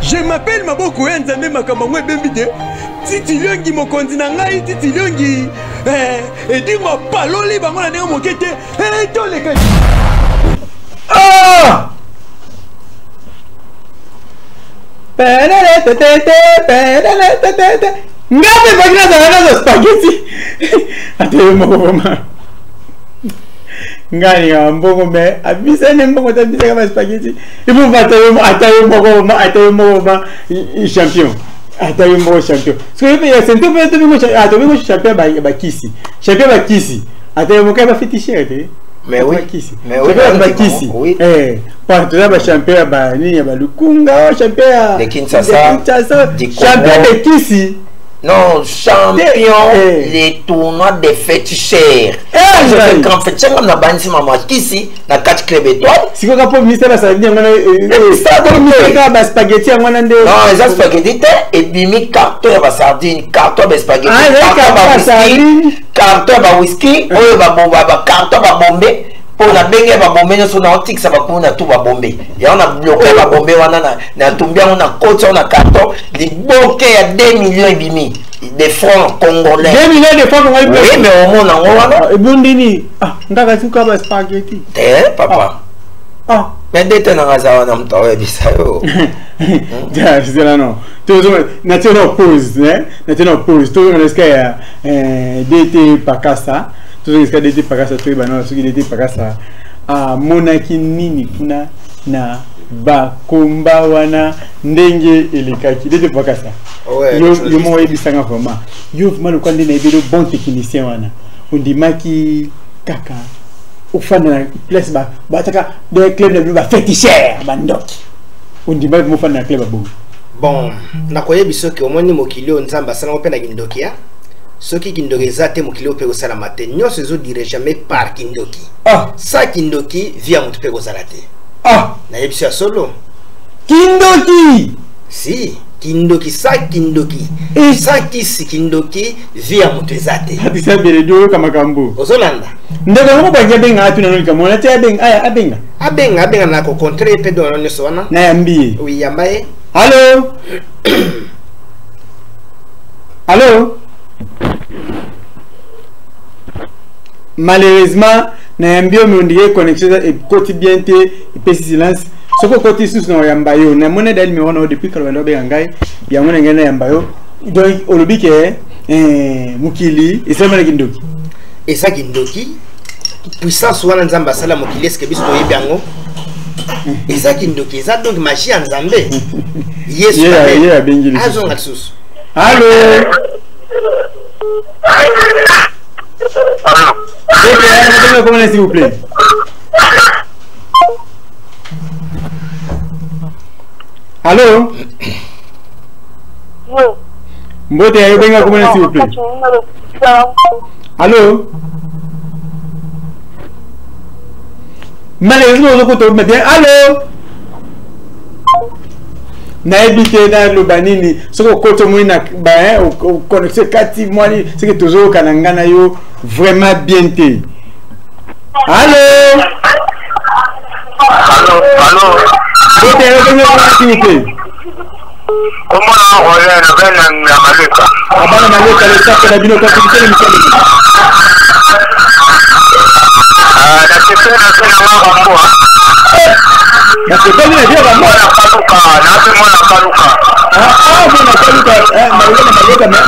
Je m'appelle Maboko Nzambe Makamangwe Bembide. Titiliongi mokonzi na ngai titiliongi edingo paloli bango na ndenge mokete toleka. Ah! Pedale tete. Ngabe bagina za spaghetti. Ate mokoma. Ngani mbongo me abisa ne mbongo tabisa kama spaghetti. Ibu batayo atayo mokoma champion. Atayo mokoma champion. Parce que ya sento pe to champion ba kisi. Champion ba kisi. Atayo mokoma ba féticheur te. Mais oui. Mais oui. Ba kisi. Pas tout ba champion ba ni ba lukunga champion. De Kinshasa. Champion de kisi. Non, champion les tournois des féticheurs. Je fais grand féticheur comme la bansi maman ici, la 4 club étoile. Si vous avez ministère ça veut dire on spaghetti non, les spaghetti et bimi carton ba sardine, carton ba spaghetti, carton ba whisky, oyo ba bomba, carton ba bombé. Pour la bengue ba bombe no so na otik ça va pour na tout ba bombe ya on a bloqué ba bombe wana na tumbia on a coach on a carton li bloqué ya 2 millions et demi de francs congolais 2 millions de francs congolais. Oui mais au monde en wana e bundini ngaka tuka ba spaghetti papa mais dete na ngaza wana mtawe bisayo ja c'est là non toujours national pause national pause toujours l'esca ya DT Pakasa. Tout ce qui est dédié par ça, tout ce qui est dédié par ça, monaki nini kuna na ba komba wana ndenge elekaki dédié par ça. Yo mo ebisanga vraiment. Yo vraiment quand ndine ebelo bon technicien wana. Undimaki kaka ufana place ba taka de club de ba féticheur bandoki. Undimaki mo fana club ba bon nakoye bisoki omoni mokili onzamba sana opena kindokia. Ce qui Kindoki zate mokili pe osala matin nyonso zo dire jamais par Kindoki. Ça Kindoki via mutu pe ozalate. Na yebisi ya solo. Kindoki. Si, Kindoki ça Kindoki. Ça kisi Kindoki via mutu zate. Hadisa bere do kama kambo. Ozolanda. Ndeko mo ba benga atu na nolika mona te abenga. Abenga na ko contre pe do nyonso wana. Na yambi. Oui yambaye. Allô? Allô? Malheureusement, na mbio me ondire connexion et quotidien te et silence soko côté sous non yamba yo na monnaie d'elle me on depuis que le bengai ya monnaie ngena yamba yo donc olobi ke mukili et ça mala kindoki et ça kindoki puissance wana nzamba sala mukili est-ce que biso toyebi yango et ça kindoki ça donc magie en nzambe yesu ya bengili azonga tsusu allô comment s'il vous plaît allô mbote ayo benga comment s'il vous plaît allô malheureusement on peut me dire allô na ebité na lobanini soko koto moina ba o connecté kati mwani c'est que toujours kananga na yo vraiment bien té allô mbote ayo benga s'il vous plaît comment on revient na maleka abana maleka le sape la bino kwa kitele mkali na sepena na mambo na sepena na dia mambo na paluka mwana paluka maleka na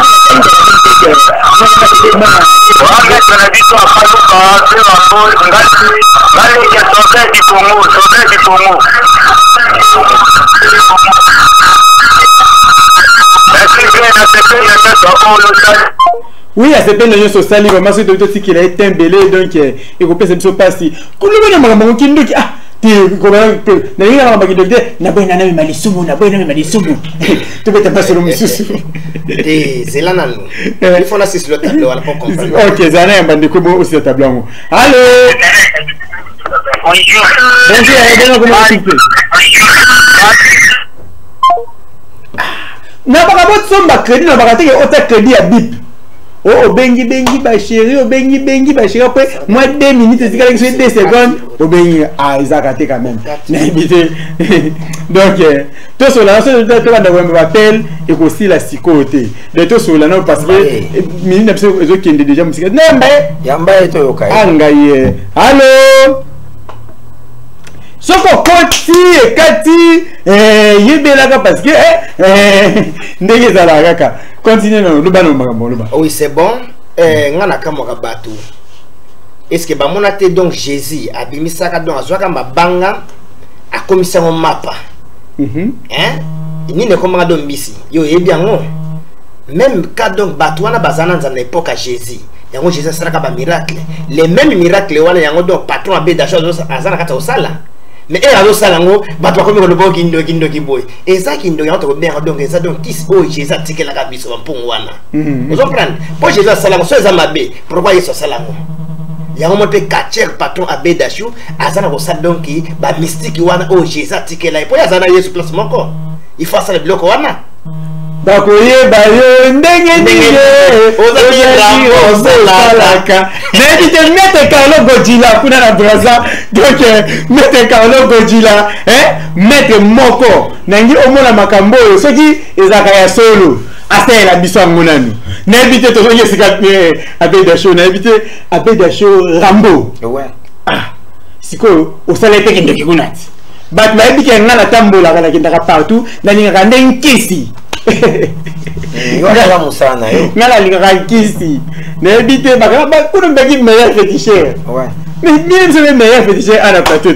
oui, à ce point de ce sali, vraiment c'est d'autres qui l'a été embellé donc il faut penser ce passé. Comment on a maman qui nous dit ah tu comment na yina maman qui dit na boy na malisumu na boy na malisumu tu peux te passer le mususu et c'est là non il faut la c'est le tableau on pas comprendre. OK ça n'a pas de comment aussi le tableau. Allô bonjour comment s'il vous plaît na ba ba somba crédit na ba ka auto crédit à bip. Oh, bengi ba chéri, oh bengi ba chéri après moins 2 minutes, c'est quelque chose 2 secondes, oh bengi ils a raté quand même. Donc tout cela c'est de la appel et aussi la psychoté. De tout cela non parce que minute absolument qui est déjà musique. Non mais yamba eto yokai. Angaye. Allô soko kati yebelaka parce que ndenge za kaka continue non lubano makambo luba. Oui c'est bon ngana kamoka bato est-ce que ba monate donc Jésus abimisaka donc azwaka mabanga akomisa mo mapa ni ne komanga donc bisi yo yebiango même cas donc bato wana bazana dans l'époque à Jésus yango Jésus sera ka miracle les mêmes miracles wana yango donc patron abe d'achat azana kata osala mais elle a aussi lango bato comme le bon kindo boy et ça kindo ya to bien donc ça donc qui oh Jésus tike la kabiso mpong wana vous comprenez pour Jésus salango so za mabe pourquoi yeso salango ya mo pe kacher patron abe dashu azana ko sa donc ba mystique wana oh Jésus tike la pour azana Yesu place moko il faut ça le bloc wana bakoye bayo ndenge osalaka mais tu te mets Carlo Godila kuna na Brazza donc mets Carlo Godila mets moko nangi omona makambo soki ezaka ya solo asa la biso ngonanu na éviter to soki sika abeda show na éviter abeda show Rambo ouais ah siko osalete kende kikunati but ma éviter ngana tambola kana kindaka partout na ninga ndenge kisi ngala musana yo ngala linga kisi na éviter ba kuna mbeki meilleur féticheur ouais mais bien c'est le meilleur féticheur à la plateau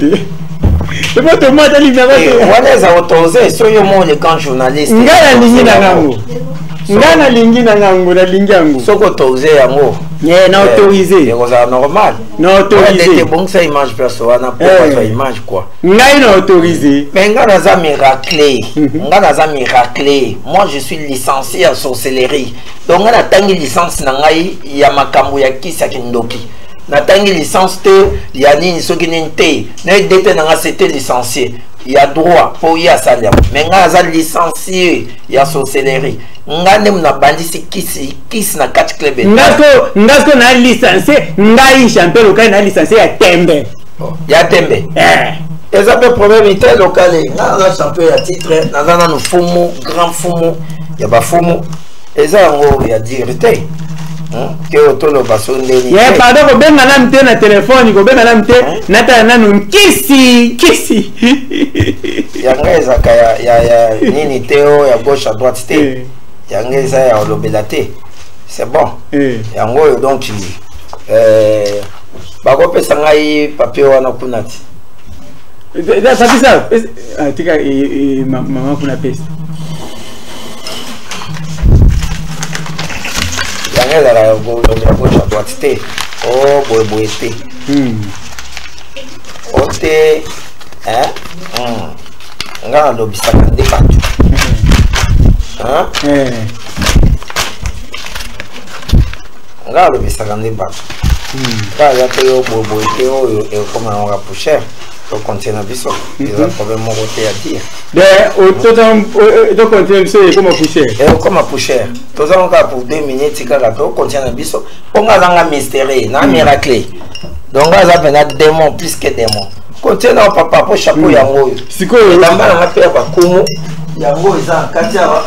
c'est pas tout le monde ali na wana za autorisé so yo mo le grand journaliste ngala lingi na ngango ngana lingi na ngango na lingi yango soko autorisé yango na autorisé c'est normal non autorisé c'est bon ça image personnelle pas image quoi ngai na autorisé mais ngana za miracle moi je suis licencié en sorcellerie donc ngana tangi licence na ngai ya makambo ya kisa kindoki na tangi licence te ya nini soki ninte na dete na nga c'était licencié il y a droit pour y a salaire mais nga za licencié ya sorcellerie nga nem na bandisi kisi na catch club ngasko na licencié ngai champion local na licencié ya tembe et ça peut problème était local nga champion ya titre na na no fumu grand fumu ya ba fumu et ça ngo ya dirité ke otolo basondeli ye pardon ko benga na mte na téléphone ko benga na mte nata nanu kisi yanga ezaka ya nini teo ya gauche à droite te yanga eza ya olobela te c'est bon yango donc bakopesa ngai papier wana kuna ti ça dit ça tika maman kuna pesa yanga ezala ya gauche à droite te boye te ote nga nalobisaka nde bato nga nalobisaka nde bato kaka te yo boye te oyo ekomanaka pour cher tokontinue na biso eza problème moko te ya dire tokontinue biso ekoma pour cher ekoma pour cher tozango kaka pour 2 minutes kaka tokontinue na biso mpo nga azanga mystère na miracle donc nga aza mpena démon plus que démon continue na papa po chapeau yango oyo sikoyo elamba nanga mpe ya bakumu yango eza na kati awa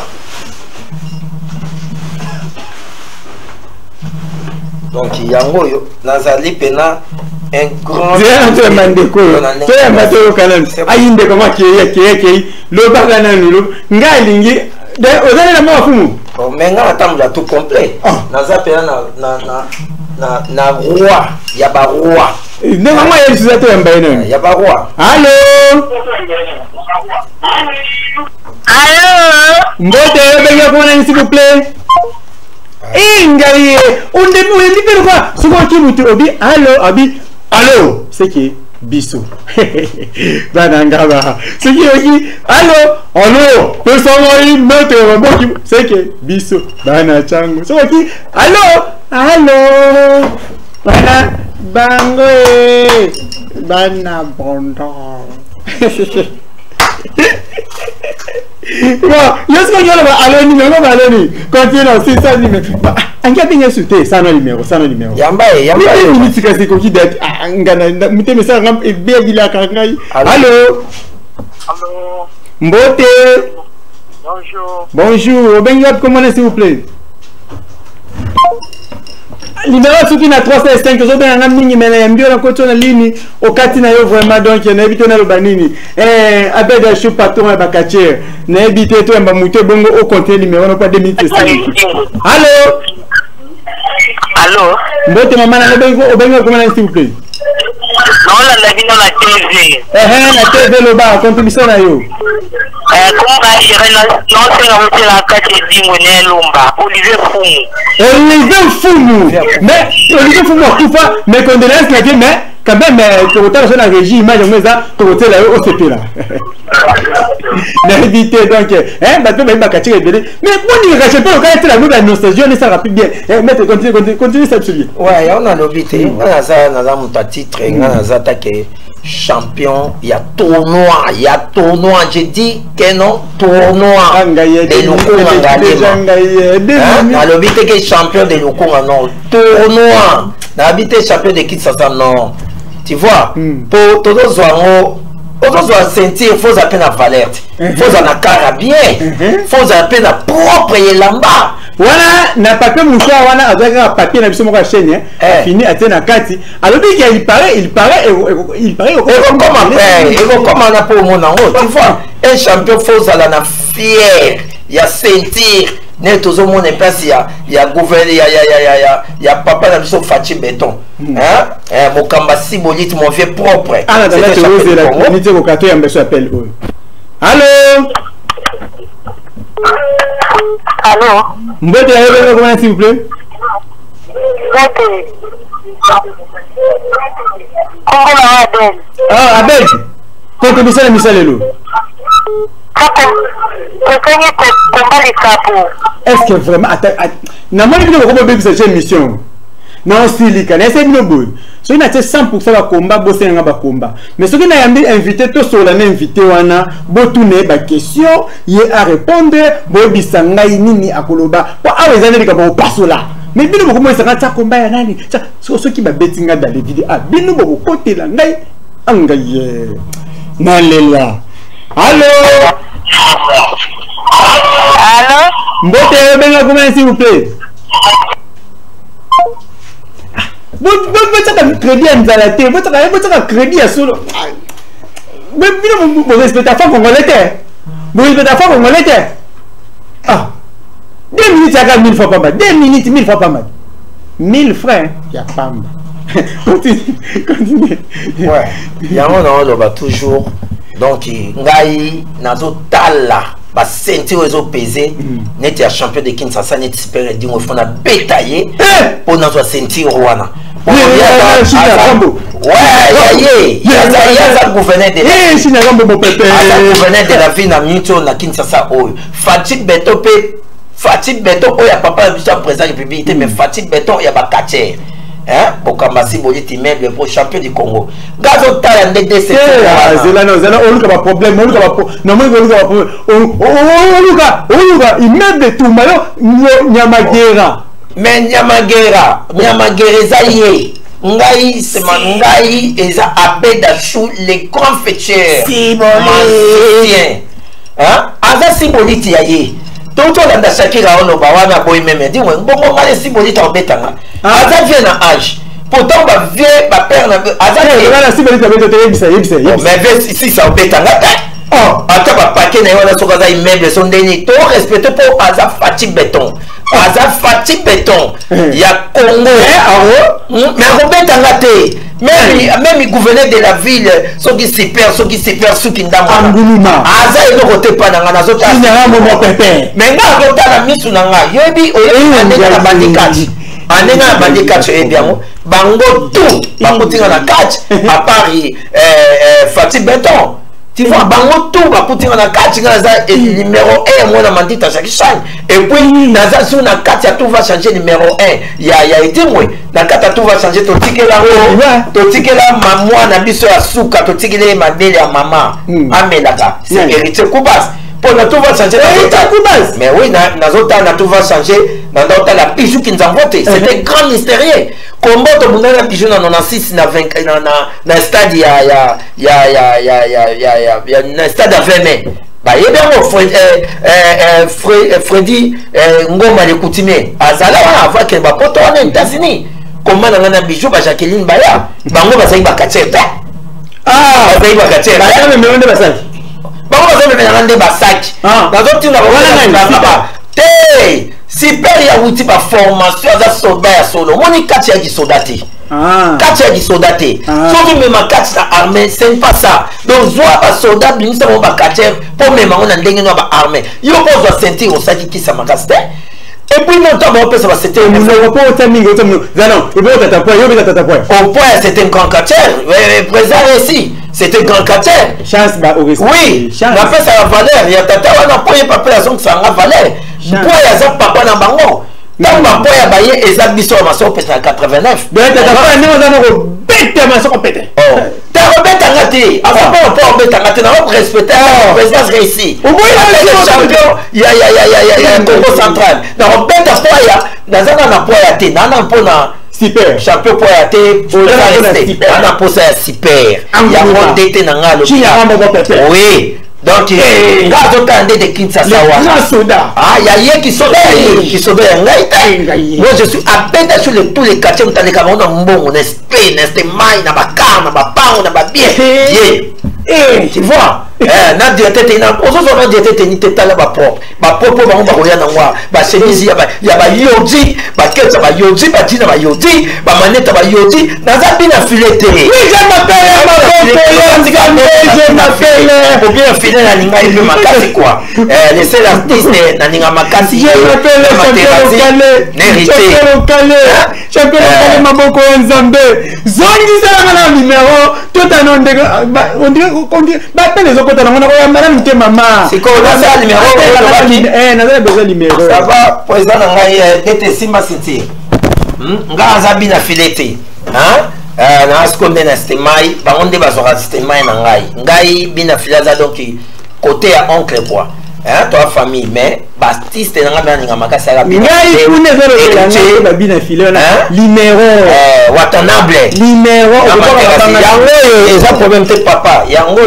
donc yango oyo nazali mpena un grand mandeko toyamba toyokananu ayindeko makeyakeyakei lobaka nanu nga alingi ozali na mafumu mais nga natambola tout complet naza mpena na roi ya baroi ndenge mwa yelisuza toyamba ye nanu ya baroi allo mbote oyobenge komona s'il vous plaît ngai undi pele kwa soko kibuti obi allo c'est qui biso bana ngaba c'est qui oki allo pesongoi meto mboki c'est qui biso bana changu soko ki allo bana bango bana bondo Yes, quand il y a Aloni, continue, c'est ça, numéro. Un gars bien insulté, ça non numéro. Yamba. Il dit que c'est qui d'être Angana, mettez mes ça, et bien il a kangai. Allô? Mbote. Bonjour, Benga, comment est-ce s'il vous plaît? Numéro soki na 305 zo ben ngam ningi mele mbio na koto na lini okati na yo vraiment donc na ebito na lobanini abeda chou patron ba kacher na ebité to mba muté bongo au compter numéro no pas 2 minutes 5. Allô mbote mama na bengo obenga comment s'il vous plaît non la vino na TV na TV lo ba contribution na yo comment va gérer non c'est la kati dingo ne lumba Olivier Fumu mais Olivier Fumu kufa mais condoléances na mais quand même tu sur la régie image mais ça tu là au CP là n'invité donc bateau ba kati rebelle mais moi ni racheter pas quand la nouvelle nostalgie on ça rapide bien mais continue ça suivre ouais on a l'obité on a ça na mon titre on a ça attaqué champion, il y a tournoi, j'ai dit que non, tournoi de Lukunga dans l'habité que champion de Lukunga non, tournoi, dans l'habité champion de Kitsasa non, tu vois, pour tous les sentir, il faut appeler la valeur, il faut en carabien, il faut appeler la propre lamba. Voilà, n'a pas que moussa, voilà, avec un papier, n'a pas que chaîne, fini à tenir kati. Alors il paraît, comment on a pour mon nom, tu vois, un champion faut aller na fier, il y a sentir, ne tout le monde est passé, il y a gouvernement, il y a papa n'a pas Fachi béton, mon kambasi bolite mon vieux propre. Ah, là, tu veux la communauté au carton, il y a appel. Allô? Allô? Mbote, comment s'il vous plaît? Ah, Abel. Contribution à Michel Lelo. Est-ce que vraiment na moi je vais vous cette émission. Non, silika, na essayer de boy. So ina 100% ba combat bosser nga ba combat. Mais ce que na yambi invité to so la na invité wana bo tourner ba question, y a répondre bo bisanga nini akoloba. Po awezana lika ba passo là. Mais bino boko mo sanga ta combat ya nani? Ça ce qui ba bettinga dans les vidéos. Ah bino boko côté là ngai angaye. Nalela. Allô? Allô? Mbote benga comment s'il vous plaît? un crédit à Nzalate, un crédit à solo. Vous respectez la femme congolaise. Vous respectez la femme congolaise. Ah, 2 minutes, ça gagne 1000 fois pas mal. 2 minutes, 1000 fois pas mal. 1000 francs, il y a pas mal. Continue. Ouais, il y a un homme toujours. Donc, ngai nazo tala ba ceinture ezo pesé net ya champion de Kinshasa net super dingo fona betailler pour nazo ceinture wana. Ouais, ya gouverneur de la ville na minute na Kinshasa oyo. Fatik Beto oya papa biso président de la République mais Fatik Beto ya ba kacher. Hein, pour Kamasi Boliti même pour champion du Congo. Gazo tala ndede c'est là non, on a pas problème, non mais on a immeuble tout malo Nyamagera. Mais Nyamagera zaye. Ngai c'est mangai eza abeda chou les grands fêteurs. Siboliti. Hein? Aza Siboliti yaye. Donc on a Shakira on ba wana boy même dit bon male Siboliti obetanga. Aza vient en âge. Pourtant, ma vie, ma père n'a pas. Mais si ça obétanga. Oh, attends, ma paquet n'a pas de immeuble, son dernier. Tout respecté pour Aza Fatik Beton. Aza Fatik Beton. Il y a Congo. Mais obétanga te. Même il gouvernait de la ville, ceux qui se perdent, ceux qui n'ont pas. Aza il ne rote pas dans la zone. Mais n'a pas la mise sur la yobi, on est la bandicate. Anena bandi catch et bien bango tout bango tinga na catch à Paris Fatik Beton tu vois bango tout ba putinga na catch ngaza numéro 1 moi na mandita chaque chaîne et puis naza sur na catch tout va changer numéro 1 il y a été moi na catch tout va changer to tikela maman na biso ya suka to tikela madele ya maman amelaka c'est héritier Kubas. Pour la tout va changer. Mais oui, na tout va changer. Dans la bijou qui nous a voté. C'était grand mystérieux. Comment tu as la bijou dans 96 na 20 na stade il y a stade à 20 mai. Bah il y a Freddy Ngoma le coutumier. Azala avant que ba poto en États-Unis. Comment na bijou ba Jacqueline Baya. Bango ba sai ba kacheta. Ah, ba sai ba kacheta. Ba même on ba sai. Bon, vous avez un débat sac. Dans d'autres, tu n'as super, il y a outil par formation, il y a soldat à solo. Mon est 4 qui soldaté. 4 qui soldaté. Sauf que même 4 armée, c'est pas ça. Donc, soit un soldat, bien sûr, on va 4 pour même on a une armée. Il faut qu'on doit sentir au sac qui s'est magasin. Et puis, non, on peut se passer. Au point, c'était un grand 4. Présent ici. C'était grand quartier. Chance, oui, on a fait ça à valeur. Il y a tata, on a pris papa, la zone, ça a valeur. Pourquoi il y a papa dans bango? Tant papa, il y a baillé, et ça, biso, ma soeur, peut-être à 89. Mais tata, on a bête, ma soeur, peut-être. Oh, t'as rebête à rater. Avant, on peut rebête à rater. On va respecter la présidence réussie. Au moins, il y a champion, il y a un Congo central. Dans rebête à soi, il y a, dans un emploi, il y a, dans un emploi, super. Champion pour athée, pour rester. On a posé un super. Il y a un dété dans le oui. Donc, il y a un dété de Kinshasa. Ah, il y a un qui sont moi, je suis à peine sur tous les quartiers où les Cameroun ont bon, on est Spain, on est maï, on a pas car, on a pas pain, on a pas bien. Tu vois? Na diété na ozo na diété ni teta la ba propre ba roya na ngwa ba chemise ya ba yodi ba ketsa ba yodi ba tina ba yodi ba maneta ba yodi na za bina filete oui je m'appelle pour bien filer na ninga ile makasi quoi laisser l'artiste na ninga makasi je m'appelle champion kale maboko nzambe zongi sana na numéro tout un on dirait ba pele zo kota na madame te maman c'est quoi ça numéro na besoin numéro ça va président ngai tete simba city ngaza bina filete na askonde na stemai bangonde bazora stemai na ngai bina filaza donc côté à oncle quoi toi famille mais bastiste na ngana ninga makasa ya bina ngai kune zero la bina filona numéro watanable numéro yango eza problème te papa yango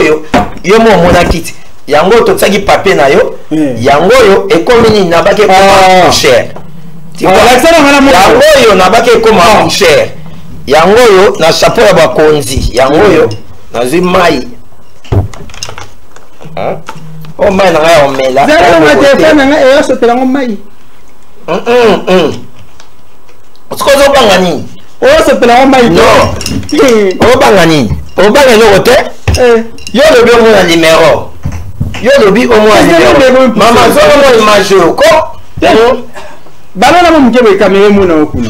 yo mo mona kiti yango to tsaki papier na yo yango yo ekomini na bake cher tu vois yango yo na bake comme cher yangoyo na chapeau ya bakonzi yangoyo nazwi mai o mai na ngai omela zara na telefone na ngai so tela mai Oskozo banga nini? So tela mai no o banga nini? O banga yo te yo le bi mo na numéro yo le bi o mo na numéro mama zo mo image ko bana na mo mkebe kamera mo na okuna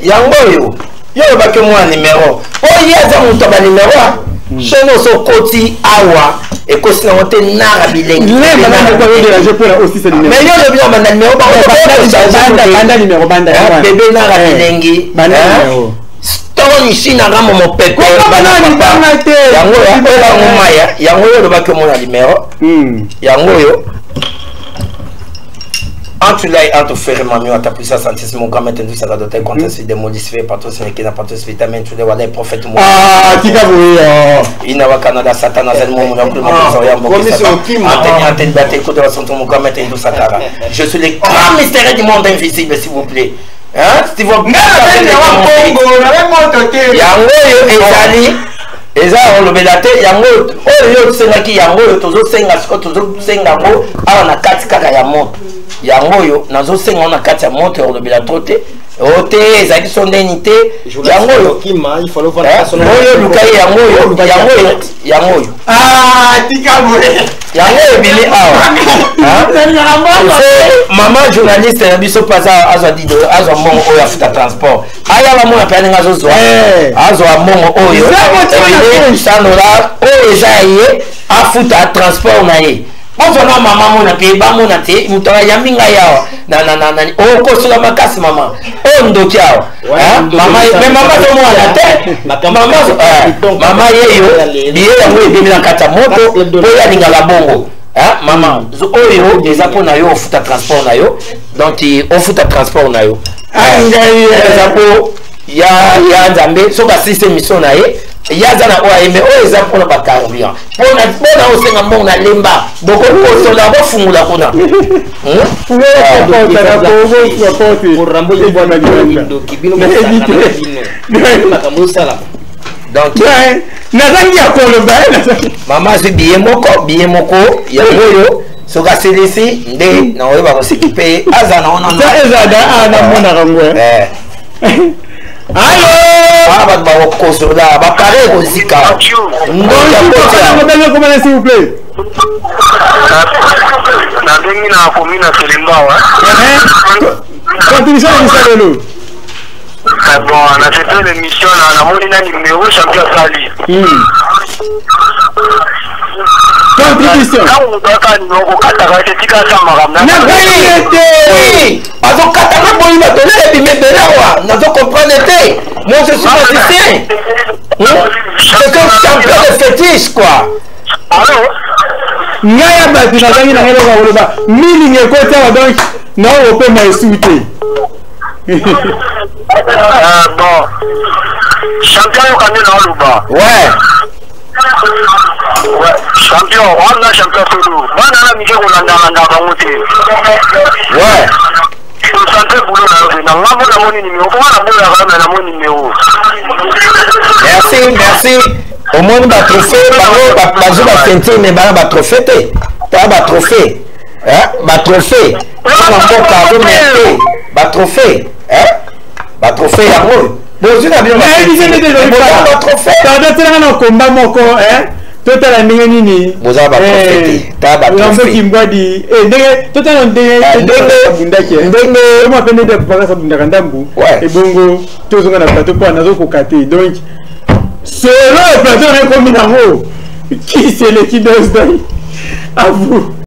yangoyo yo ba ke mo na numéro o yeza mo to ba numéro Cheno so koti awa et kosi na wote nara bilengi. Mais yo le bien banda numéro banda numéro banda bébé nara bilengi. Stone china ramo mo pepe bana yango yo le ba ke mo na numéro yango entre là et entre faire ma mieux à ta puissance santé mon grand maître tout ça doit être contre ces démons fait par tous ces qui n'a pas tous vitamines tous les voilà prophètes moi tika boye il n'a pas Canada Satan dans le monde non plus mon grand maître tout ça je suis le grand mystère du monde invisible s'il vous plaît hein si vous eza olobelate yango oyo sengaki yango tozo senga siko tozo senga ngo awa na kati kaka ya moto yango yo nazo senga na kati ya moto olobela tote ote ezaki sondeni te yango yo kima il faut le voir son oyo lukai yango yo tika boye yango ebili awa maman journaliste na biso paza azwa dido azwa mongo oyo afuta transport aya ba mona pene ngazo zwa azwa mongo oyo $100 oyo eza ye afuta transport na ye bonzona mama mona pe ba mona te mutwa ya minga yawa na o ko sula makasi mama o ndoki yawa mama me mama to mwana te mama yeyo biye yango ebimi na kata moto po ya lingala bongo mama oyo eza po na yo ofuta transport na yo donc ofuta transport na yo eza po ya nzambe soka sise mission na ye yaza na oayeme oyo eza mpona bacarburant mpona osenga mbongo na lemba bokokosola bofungula kuna donc nazangi ya koloba mama azwi biye moko yango oyo soki asilisi nde na oyeba kosekipe aza na ona namonaka ngwe allo bato bakokosola bapare kozika ndongokomana s'il vous plaît nabengi na komi na selembawa contribution na misalelo bon na cette émission namoni na numéro champion sali contribution azokataka boyi batolele bimebelawa nazo comprendre te moi je suis musicien c'est un champion de fétiche quoi ngai ya bato nazangi na ngai loka koloba milingi ekoti awa donc naopema esu te bon champion yokande na oloba ouais champion wana champion solo bana na mike kolandalanda bango te ouais santé boulot na ngambo na moni numéro comment na bola kana na moni numéro merci omoni ba trophée bango bazo ba ceinture mais bana ba trophée te ta ba trophée ba trophée na mboka zo mais ba trophée ba trophée yango bozu na bien ba trophée ta tena na komba moko totala ndenge nini boza ba trophée ta ba trophée kimbwadi ndenge totala ndenge bundaki ndenge mo apende de baka sa bundaka ndambu ebongo tozonga na plateau po nazo kokate donc selon le plateau on est comme nango qui c'est le qui dose à vous